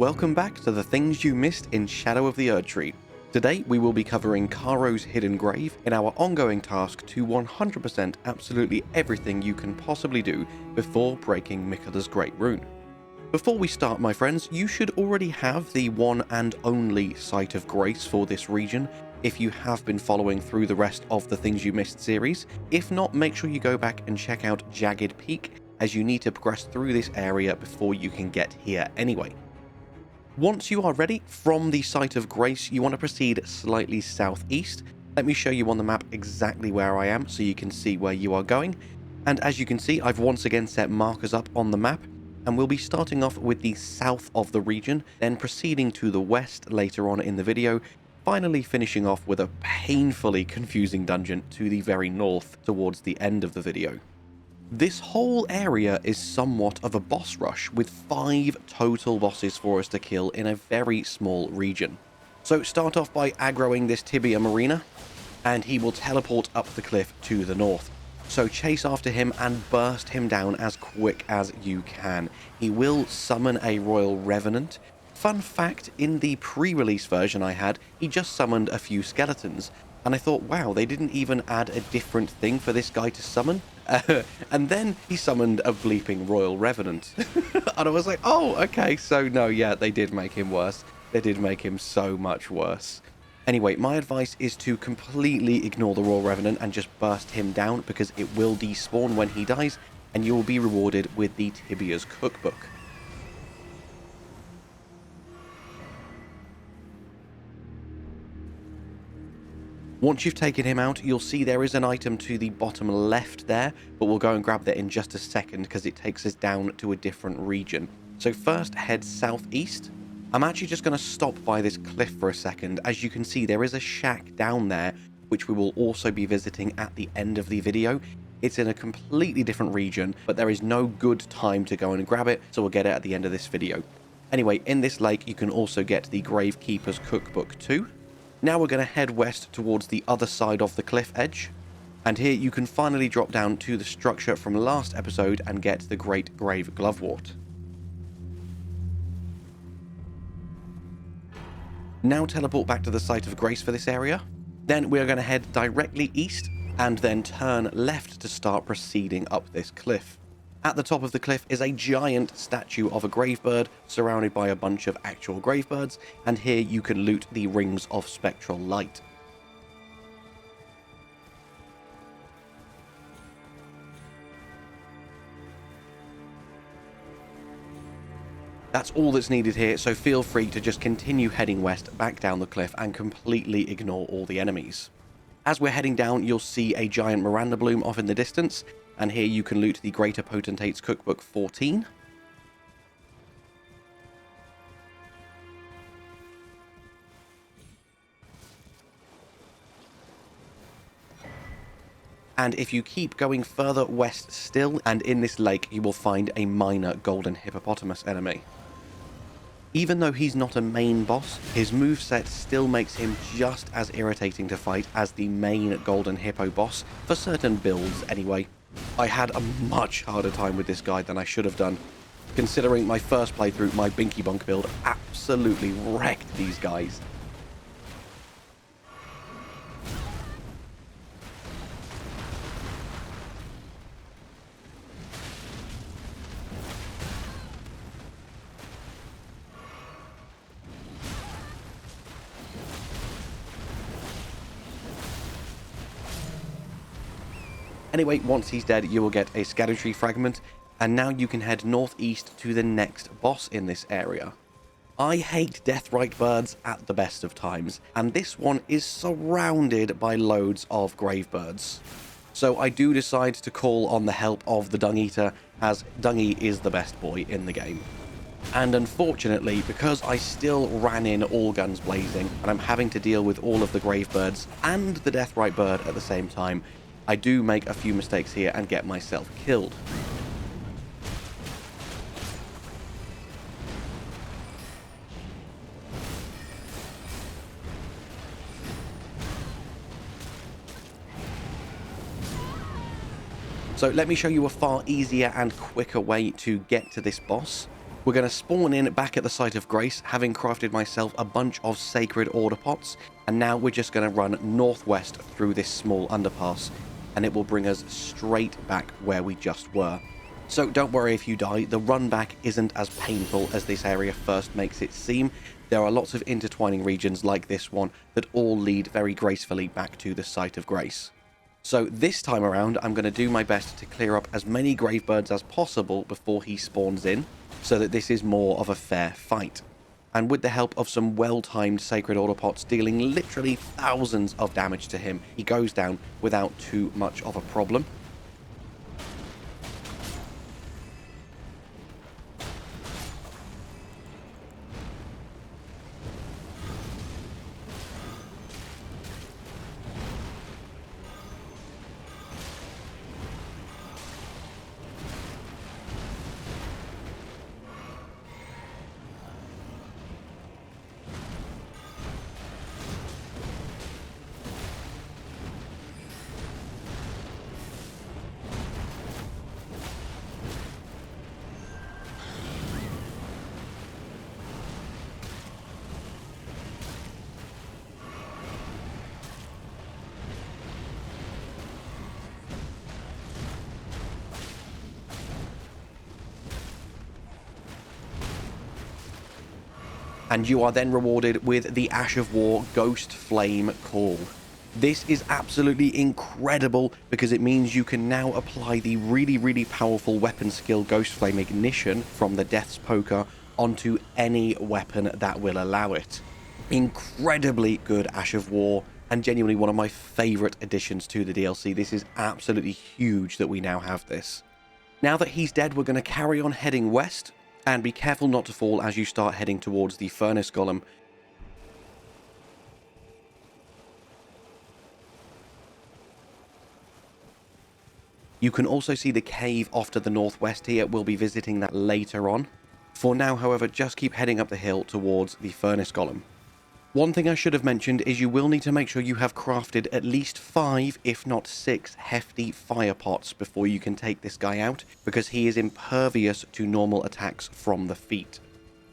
Welcome back to the things you missed in Shadow of the Erdtree. Today we will be covering Charo's hidden grave in our ongoing task to 100% absolutely everything you can possibly do before breaking Miquella's Great Rune. Before we start, my friends, you should already have the one and only Site of Grace for this region if you have been following through the rest of the Things You Missed series. If not, make sure you go back and check out Jagged Peak, as you need to progress through this area before you can get here anyway. Once you are ready from the Site of Grace, you want to proceed slightly southeast. Let me show you on the map exactly where I am so you can see where you are going. And as you can see, I've once again set markers up on the map, and we'll be starting off with the south of the region, then proceeding to the west later on in the video, finally finishing off with a painfully confusing dungeon to the very north towards the end of the video. This whole area is somewhat of a boss rush, with 5 total bosses for us to kill in a very small region. So start off by aggroing this Tibia Marina, and he will teleport up the cliff to the north. So chase after him and burst him down as quick as you can. He will summon a Royal Revenant. Fun fact, in the pre-release version I had, he just summoned a few skeletons. And I thought, wow, they didn't even add a different thing for this guy to summon. And then he summoned a bleeping Royal Revenant. And I was like, oh, okay, so no, yeah, they did make him worse. They did make him so much worse. Anyway, my advice is to completely ignore the Royal Revenant and just burst him down, because it will despawn when he dies, and you will be rewarded with the Tibia's Cookbook. Once you've taken him out, you'll see there is an item to the bottom left there, but we'll go and grab that in just a second because it takes us down to a different region. So first, head southeast. I'm actually just going to stop by this cliff for a second. As you can see, there is a shack down there, which we will also be visiting at the end of the video. It's in a completely different region, but there is no good time to go and grab it, so we'll get it at the end of this video. Anyway, in this lake, you can also get the Gravekeeper's Cookbook too. Now we're going to head west towards the other side of the cliff edge, and here you can finally drop down to the structure from last episode and get the Great Grave Glovewort. Now teleport back to the Site of Grace for this area. Then we are going to head directly east and then turn left to start proceeding up this cliff. At the top of the cliff is a giant statue of a gravebird surrounded by a bunch of actual gravebirds, and here you can loot the Rings of Spectral Light. That's all that's needed here, so feel free to just continue heading west back down the cliff and completely ignore all the enemies. As we're heading down, you'll see a giant Miranda bloom off in the distance, and here you can loot the Greater Potentate's Cookbook 14. And if you keep going further west still, and in this lake, you will find a minor golden hippopotamus enemy. Even though he's not a main boss, his moveset still makes him just as irritating to fight as the main golden hippo boss, for certain builds anyway. I had a much harder time with this guy than I should have done. Considering my first playthrough, my Binky Bunk build absolutely wrecked these guys. Anyway, once he's dead, you will get a Scadutree fragment, and now you can head northeast to the next boss in this area. I hate Deathrite birds at the best of times, and this one is surrounded by loads of Gravebirds. So I do decide to call on the help of the Dung Eater, as Dungy is the best boy in the game. And unfortunately, because I still ran in all guns blazing, and I'm having to deal with all of the Gravebirds and the Deathrite bird at the same time, I do make a few mistakes here and get myself killed. So let me show you a far easier and quicker way to get to this boss. We're going to spawn in back at the site of grace, having crafted myself a bunch of sacred order pots, and now we're just going to run northwest through this small underpass, and it will bring us straight back where we just were. So don't worry if you die, the run back isn't as painful as this area first makes it seem. There are lots of intertwining regions like this one that all lead very gracefully back to the site of grace. So this time around, I'm going to do my best to clear up as many gravebirds as possible before he spawns in, so that this is more of a fair fight. And with the help of some well-timed Sacred Order pots dealing literally thousands of damage to him, he goes down without too much of a problem. And you are then rewarded with the Ash of War Ghost Flame Call. This is absolutely incredible because it means you can now apply the really powerful weapon skill Ghost Flame Ignition from the Death's Poker onto any weapon that will allow it. Incredibly good Ash of War, and genuinely one of my favourite additions to the DLC. This is absolutely huge that we now have this. Now that he's dead, we're going to carry on heading west, and be careful not to fall as you start heading towards the Furnace Golem. You can also see the cave off to the northwest here. We'll be visiting that later on. For now, however, just keep heading up the hill towards the Furnace Golem. One thing I should have mentioned is you will need to make sure you have crafted at least 5, if not 6, hefty fire pots before you can take this guy out, because he is impervious to normal attacks from the feet.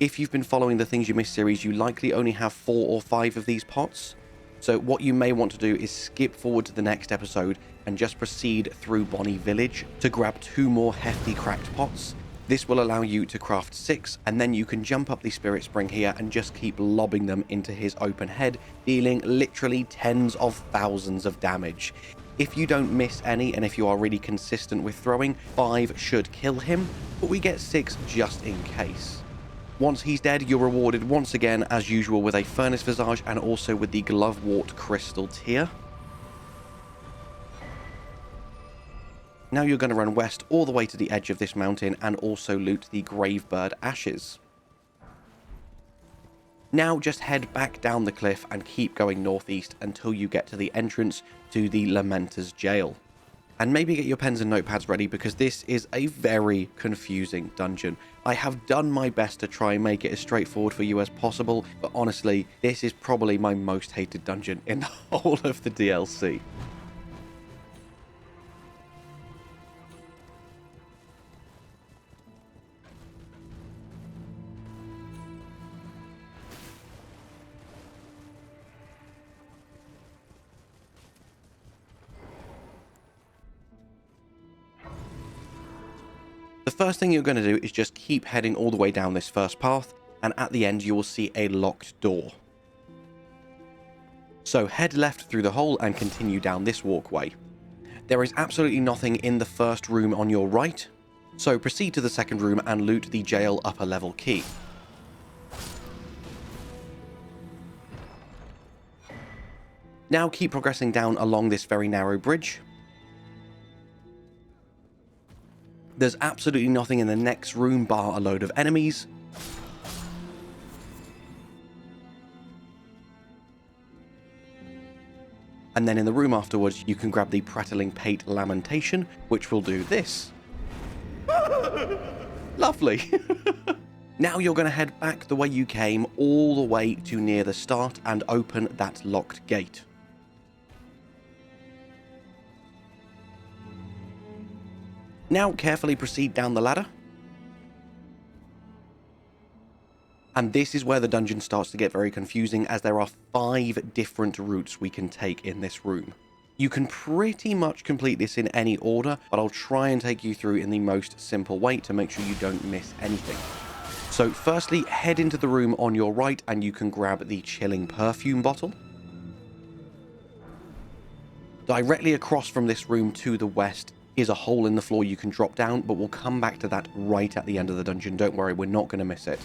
If you've been following the Things You Missed series, you likely only have 4 or 5 of these pots. So what you may want to do is skip forward to the next episode and just proceed through Bonnie Village to grab 2 more hefty cracked pots. This will allow you to craft 6, and then you can jump up the Spirit Spring here and just keep lobbing them into his open head, dealing literally tens of thousands of damage. If you don't miss any, and if you are really consistent with throwing, 5 should kill him, but we get 6 just in case. Once he's dead, you're rewarded once again, as usual, with a Furnace Visage and also with the Glovewort Crystal Tier. Now you're going to run west all the way to the edge of this mountain and also loot the Gravebird Ashes. Now just head back down the cliff and keep going northeast until you get to the entrance to the Lamenter's Jail. And maybe get your pens and notepads ready because this is a very confusing dungeon. I have done my best to try and make it as straightforward for you as possible, but honestly, this is probably my most hated dungeon in the whole of the DLC. The first thing you're going to do is just keep heading all the way down this first path, and at the end you will see a locked door. So head left through the hole and continue down this walkway. There is absolutely nothing in the first room on your right, so proceed to the second room and loot the jail upper level key. Now keep progressing down along this very narrow bridge. There's absolutely nothing in the next room bar a load of enemies. And then in the room afterwards, you can grab the Prattling Pate Lamentation, which will do this. Lovely. Now you're going to head back the way you came, all the way to near the start, and open that locked gate. Now carefully proceed down the ladder. And this is where the dungeon starts to get very confusing, as there are 5 different routes we can take in this room. You can pretty much complete this in any order, but I'll try and take you through in the most simple way to make sure you don't miss anything. So firstly, head into the room on your right and you can grab the chilling perfume bottle. Directly across from this room to the west is a hole in the floor you can drop down, but we'll come back to that right at the end of the dungeon. Don't worry, we're not going to miss it.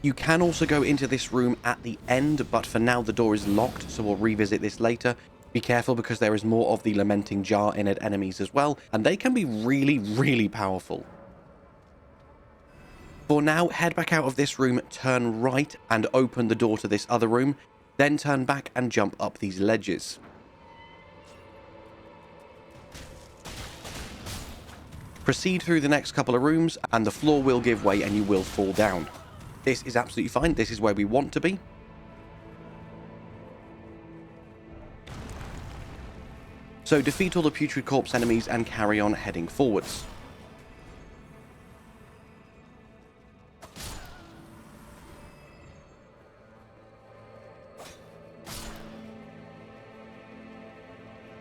You can also go into this room at the end, but for now the door is locked, so we'll revisit this later. Be careful because there is more of the lamenting jar in it enemies as well, and they can be really, really powerful. For now, head back out of this room, turn right and open the door to this other room, then turn back and jump up these ledges. Proceed through the next couple of rooms and the floor will give way and you will fall down. This is absolutely fine. This is where we want to be. So defeat all the putrid corpse enemies and carry on heading forwards.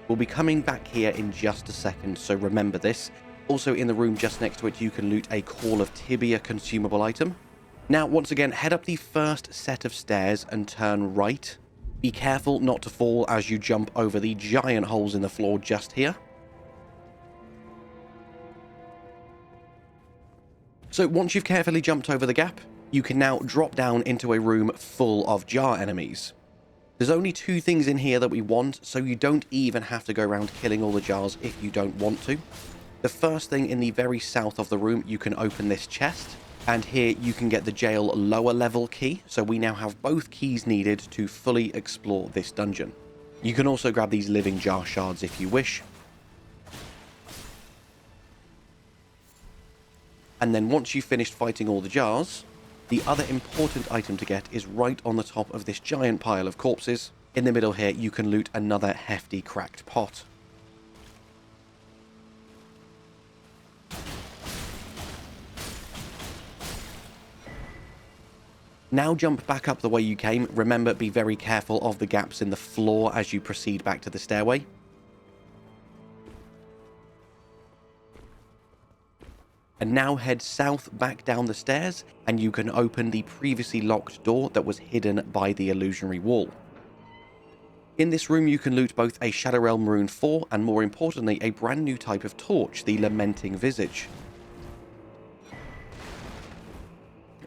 We'll be coming back here in just a second, so remember this. Also in the room just next to it, you can loot a Call of Tibia consumable item. Now, once again, head up the first set of stairs and turn right. Be careful not to fall as you jump over the giant holes in the floor just here. So once you've carefully jumped over the gap, you can now drop down into a room full of jar enemies. There's only 2 things in here that we want, so you don't even have to go around killing all the jars if you don't want to. The first thing in the very south of the room, you can open this chest. And here you can get the jail lower level key, so we now have both keys needed to fully explore this dungeon. You can also grab these living jar shards if you wish. And then once you've finished fighting all the jars, the other important item to get is right on the top of this giant pile of corpses. In the middle here, you can loot another hefty cracked pot. Now jump back up the way you came. Remember, be very careful of the gaps in the floor as you proceed back to the stairway. And now head south back down the stairs and you can open the previously locked door that was hidden by the illusionary wall. In this room you can loot both a Shadow Realm Rune 4 and more importantly a brand new type of torch, the Lamenting Visage.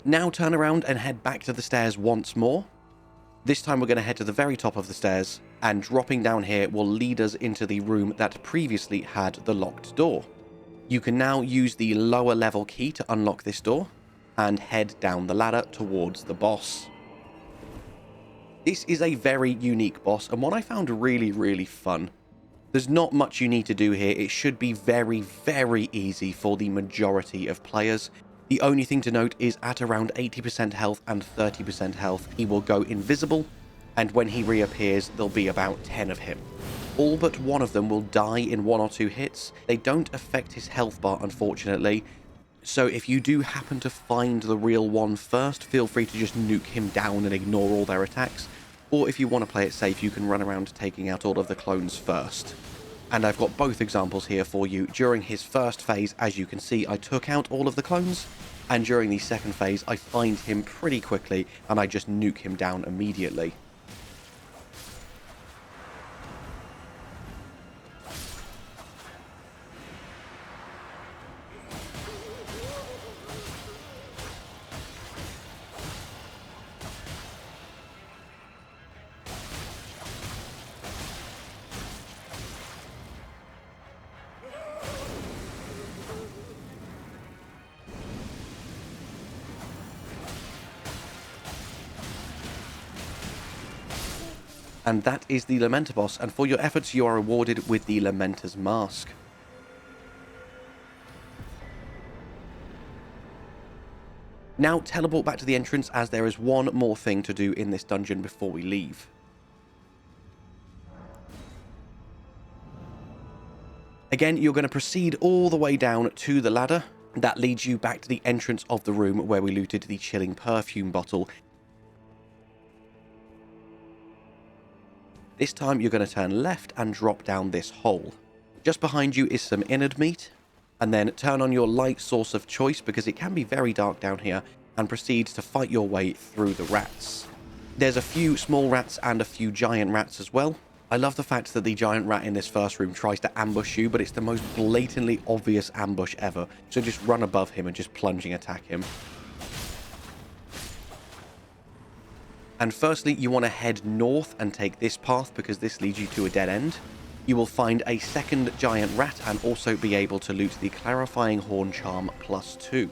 Now turn around and head back to the stairs once more. This time we're going to head to the very top of the stairs, and dropping down here will lead us into the room that previously had the locked door. You can now use the lower level key to unlock this door, and head down the ladder towards the boss. This is a very unique boss, and one I found really, really fun. There's not much you need to do here. It should be very, very easy for the majority of players. The only thing to note is at around 80% health and 30% health, he will go invisible, and when he reappears, there'll be about 10 of him. All but one of them will die in 1 or 2 hits. They don't affect his health bar, unfortunately, so if you do happen to find the real one first, feel free to just nuke him down and ignore all their attacks, or if you want to play it safe, you can run around taking out all of the clones first. And I've got both examples here for you. During his first phase, as you can see, I took out all of the clones. And during the second phase, I find him pretty quickly and I just nuke him down immediately. And that is the Lamenter boss, and for your efforts you are rewarded with the Lamenter's Mask. Now teleport back to the entrance, as there is one more thing to do in this dungeon before we leave. Again, you're going to proceed all the way down to the ladder. That leads you back to the entrance of the room where we looted the chilling perfume bottle. This time you're going to turn left and drop down this hole. Just behind you is some innard meat, and then turn on your light source of choice because it can be very dark down here, and proceed to fight your way through the rats. There's a few small rats and a few giant rats as well. I love the fact that the giant rat in this first room tries to ambush you, but it's the most blatantly obvious ambush ever. So just run above him and just plunging attack him. And firstly, you want to head north and take this path because this leads you to a dead end. You will find a second giant rat and also be able to loot the Clarifying Horn Charm +2.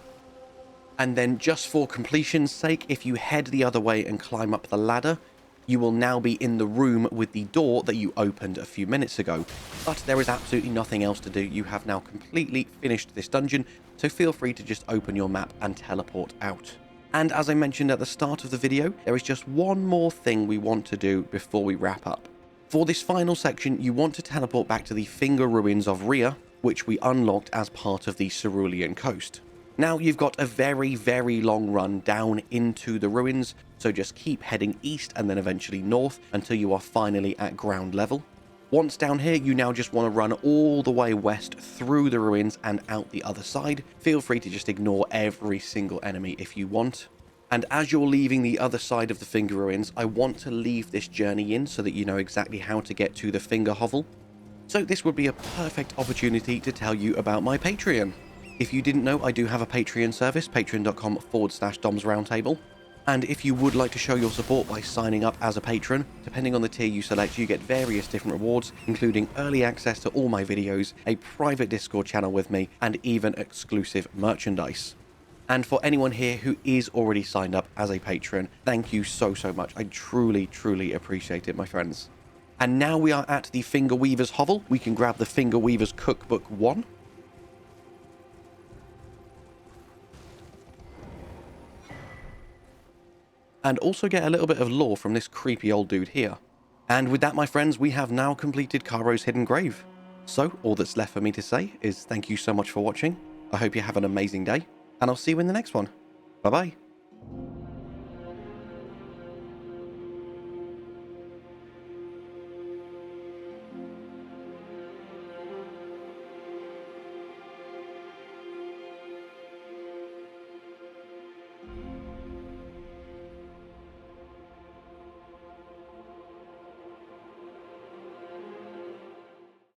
And then just for completion's sake, if you head the other way and climb up the ladder, you will now be in the room with the door that you opened a few minutes ago. But there is absolutely nothing else to do. You have now completely finished this dungeon, so feel free to just open your map and teleport out. And as I mentioned at the start of the video, there is just one more thing we want to do before we wrap up. For this final section, you want to teleport back to the Finger Ruins of Rhea, which we unlocked as part of the Cerulean Coast. Now you've got a very, very long run down into the ruins, so just keep heading east and then eventually north until you are finally at ground level. Once down here, you now just want to run all the way west through the ruins and out the other side. Feel free to just ignore every single enemy if you want. And as you're leaving the other side of the Finger Ruins, I want to leave this journey in so that you know exactly how to get to the Finger Hovel. So this would be a perfect opportunity to tell you about my Patreon. If you didn't know, I do have a Patreon service, patreon.com/domsroundtable. And if you would like to show your support by signing up as a patron, depending on the tier you select, you get various different rewards, including early access to all my videos, a private Discord channel with me, and even exclusive merchandise. And for anyone here who is already signed up as a patron, thank you so much. I truly, truly appreciate it, my friends. And now we are at the Finger Weaver's Hovel. We can grab the Finger Weaver's Cookbook 1. And also get a little bit of lore from this creepy old dude here. And with that, my friends, we have now completed Charo's Hidden Grave. So, all that's left for me to say is thank you so much for watching. I hope you have an amazing day, and I'll see you in the next one. Bye-bye.